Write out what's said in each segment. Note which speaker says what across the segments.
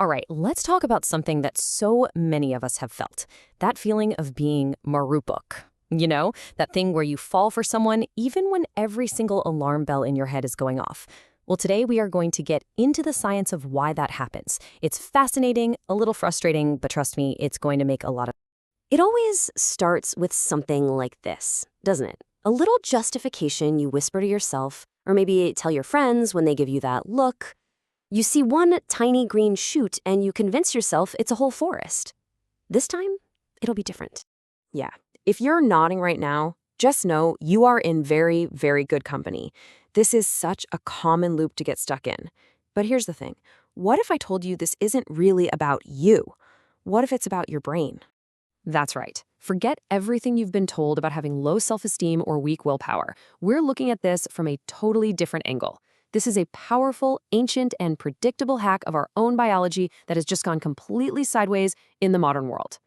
Speaker 1: All right, let's talk about something that so many of us have felt. That feeling of being Marupok. That thing where you fall for someone even when every single alarm bell in your head is going off. Well, today we are going to get into the science of why that happens. It's fascinating, a little frustrating, but trust me, it's going to make a lot of...
Speaker 2: It always starts with something like this, doesn't it? A little justification you whisper to yourself, or maybe tell your friends when they give you that look. You see one tiny green shoot and you convince yourself it's a whole forest. This time, it'll be different.
Speaker 3: Yeah, if you're nodding right now, just know you are in very, very good company. This is such a common loop to get stuck in. But here's the thing. What if I told you this isn't really about you? What if it's about your brain?
Speaker 1: That's right. Forget everything you've been told about having low self-esteem or weak willpower. We're looking at this from a totally different angle. This is a powerful, ancient, and predictable hack of our own biology that has just gone completely sideways in the modern world.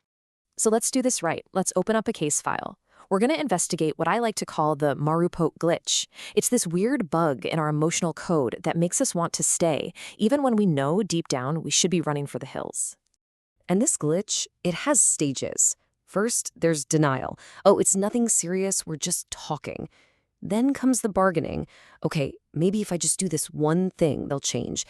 Speaker 1: So let's do this right. Let's open up a case file. We're going to investigate what I like to call the Marupok glitch. It's this weird bug in our emotional code that makes us want to stay, even when we know deep down we should be running for the hills. And this glitch, it has stages. First, there's denial. Oh, it's nothing serious, we're just talking. Then comes the bargaining. Okay, maybe if I just do this one thing, they'll change.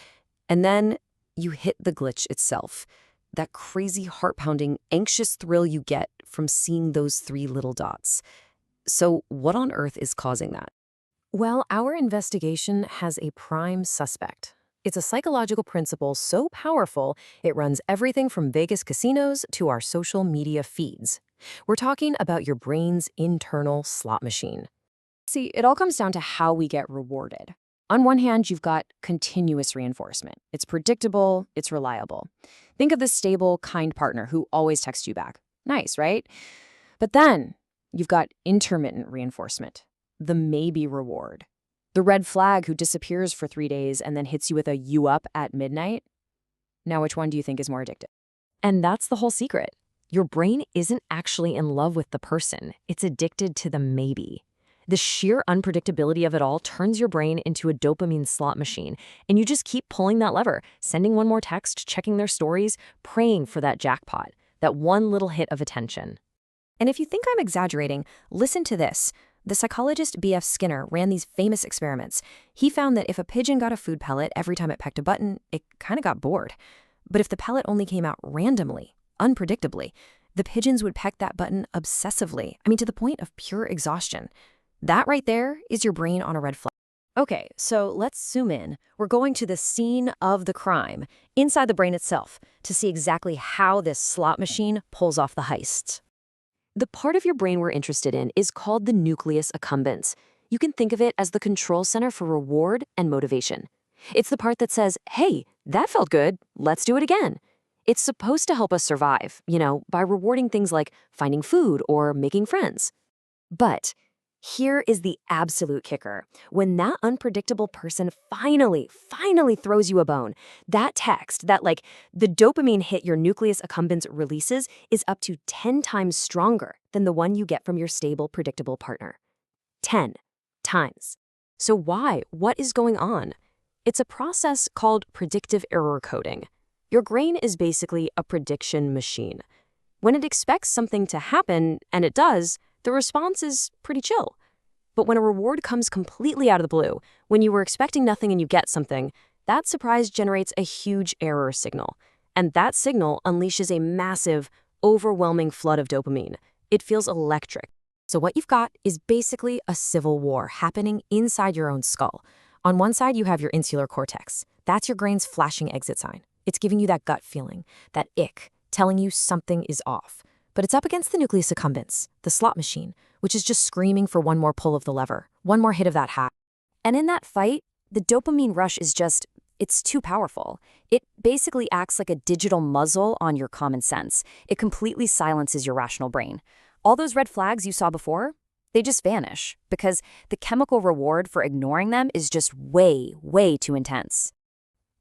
Speaker 1: And then you hit the glitch itself. That crazy heart-pounding, anxious thrill you get from seeing those three little dots. So what on earth is causing that? Well, our investigation has a prime suspect. It's a psychological principle so powerful, it runs everything from Vegas casinos to our social media feeds. We're talking about your brain's internal slot machine. See, it all comes down to how we get rewarded. On one hand, you've got continuous reinforcement. It's predictable, it's reliable. Think of this stable, kind partner who always texts you back. Nice, right? But then you've got intermittent reinforcement, the maybe reward. The red flag who disappears for 3 days and then hits you with a "you up" at midnight? Now, which one do you think is more addictive? And that's the whole secret. Your brain isn't actually in love with the person. It's addicted to the maybe. The sheer unpredictability of it all turns your brain into a dopamine slot machine, and you just keep pulling that lever, sending one more text, checking their stories, praying for that jackpot, that one little hit of attention. And if you think I'm exaggerating, listen to this. The psychologist B.F. Skinner ran these famous experiments. He found that if a pigeon got a food pellet every time it pecked a button, it kind of got bored. But if the pellet only came out randomly, unpredictably, the pigeons would peck that button obsessively, to the point of pure exhaustion. That right there is your brain on a red flag. Okay, so let's zoom in. We're going to the scene of the crime, inside the brain itself, to see exactly how this slot machine pulls off the heists. The part of your brain we're interested in is called the Nucleus Accumbens. You can think of it as the control center for reward and motivation. It's the part that says, hey, that felt good, let's do it again. It's supposed to help us survive, by rewarding things like finding food or making friends. But here is the absolute kicker. When that unpredictable person finally throws you a bone, that text, the dopamine hit your Nucleus Accumbens releases is up to 10 times stronger than the one you get from your stable, predictable partner. 10 times. So why? What is going on? It's a process called predictive error coding. Your brain is basically a prediction machine. When it expects something to happen, and it does, the response is pretty chill. But when a reward comes completely out of the blue, when you were expecting nothing and you get something, that surprise generates a huge error signal. And that signal unleashes a massive, overwhelming flood of dopamine. It feels electric. So what you've got is basically a civil war happening inside your own skull. On one side, you have your insular cortex. That's your brain's flashing exit sign. It's giving you that gut feeling, that ick, telling you something is off. But it's up against the Nucleus Accumbens, the slot machine, which is just screaming for one more pull of the lever, one more hit of that hat. And in that fight, the dopamine rush is it's too powerful. It basically acts like a digital muzzle on your common sense. It completely silences your rational brain. All those red flags you saw before, they just vanish because the chemical reward for ignoring them is just way too intense.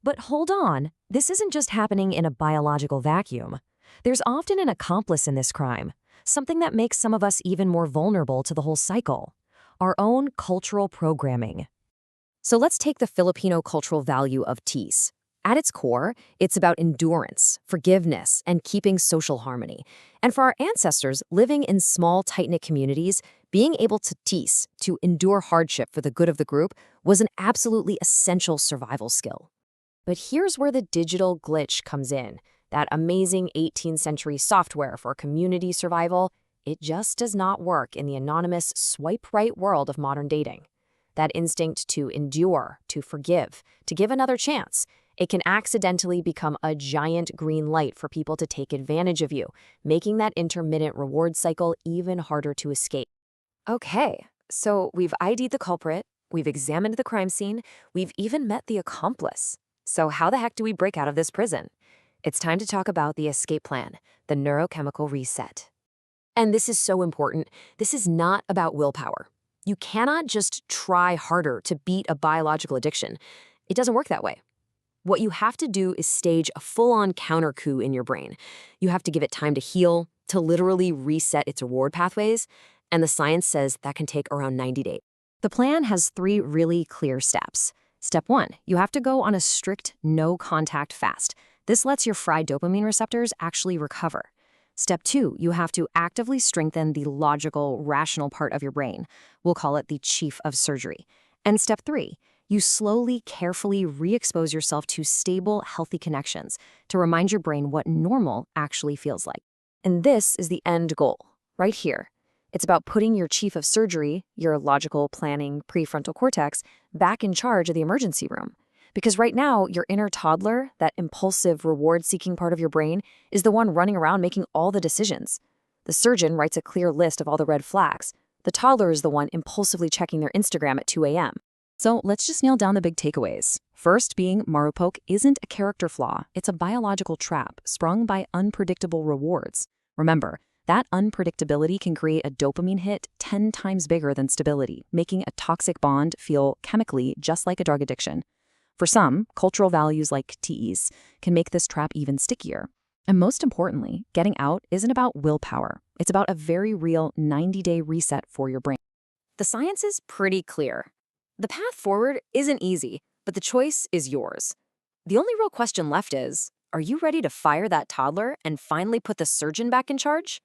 Speaker 1: But hold on, this isn't just happening in a biological vacuum. There's often an accomplice in this crime, something that makes some of us even more vulnerable to the whole cycle: our own cultural programming. So let's take the Filipino cultural value of tiis, At its core, it's about endurance, forgiveness, and keeping social harmony. And for our ancestors living in small, tight-knit communities, being able to tiis, to endure hardship for the good of the group, was an absolutely essential survival skill. But here's where the digital glitch comes in. That amazing 18th century software for community survival, it just does not work in the anonymous swipe right world of modern dating. That instinct to endure, to forgive, to give another chance, it can accidentally become a giant green light for people to take advantage of you, making that intermittent reward cycle even harder to escape.
Speaker 3: Okay, so we've ID'd the culprit, we've examined the crime scene, we've even met the accomplice. So how the heck do we break out of this prison? It's time to talk about the escape plan, the neurochemical reset. And this is so important. This is not about willpower. You cannot just try harder to beat a biological addiction. It doesn't work that way. What you have to do is stage a full-on counter coup in your brain. You have to give it time to heal, to literally reset its reward pathways, and the science says that can take around 90 days.
Speaker 1: The plan has 3 really clear steps. Step 1, you have to go on a strict no-contact fast. This lets your fried dopamine receptors actually recover. Step 2, you have to actively strengthen the logical, rational part of your brain. We'll call it the chief of surgery. And step 3, you slowly, carefully re-expose yourself to stable, healthy connections to remind your brain what normal actually feels like.
Speaker 3: And this is the end goal, right here. It's about putting your chief of surgery, your logical, planning, prefrontal cortex, back in charge of the emergency room. Because right now, your inner toddler, that impulsive, reward-seeking part of your brain, is the one running around making all the decisions. The surgeon writes a clear list of all the red flags. The toddler is the one impulsively checking their Instagram at 2 a.m.
Speaker 1: So let's just nail down the big takeaways. First being Marupok isn't a character flaw, it's a biological trap sprung by unpredictable rewards. Remember, that unpredictability can create a dopamine hit 10 times bigger than stability, making a toxic bond feel chemically just like a drug addiction. For some, cultural values like tiis can make this trap even stickier. And most importantly, getting out isn't about willpower. It's about a very real 90-day reset for your brain.
Speaker 3: The science is pretty clear. The path forward isn't easy, but the choice is yours. The only real question left is, are you ready to fire that toddler and finally put the surgeon back in charge?